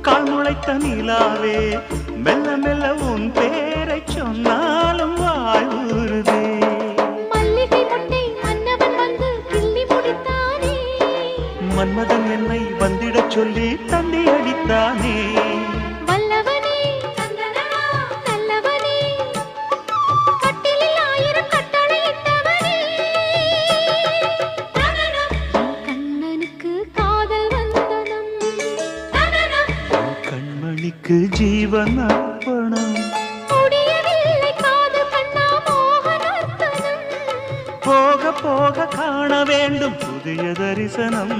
கால் முளைத்த நிலாவே மெல்ல மெல்ல உன் பேரை சொன்னாலும் வாய் ஊறுதே. மல்லிகை மொட்டை மன்னவன் வந்து கிள்ளி முடித்தானே, மன்மதன் என்னை வந்திடச் சொல்லி தந்தி அடித்தானே. வல்லவனே நல்லவனே, கட்டிலில் 1000 கட்டளையிட்டவனே, கண்ணனுக்கு காதல் வந்தனம், கண்மணிக்கு ஜீவன் அர்ப்பணம். முடியவில்லை காதல் கண்ணா மோகனர்த்தனம். போக போக காண வேண்டும் புதிய தரிசனம்.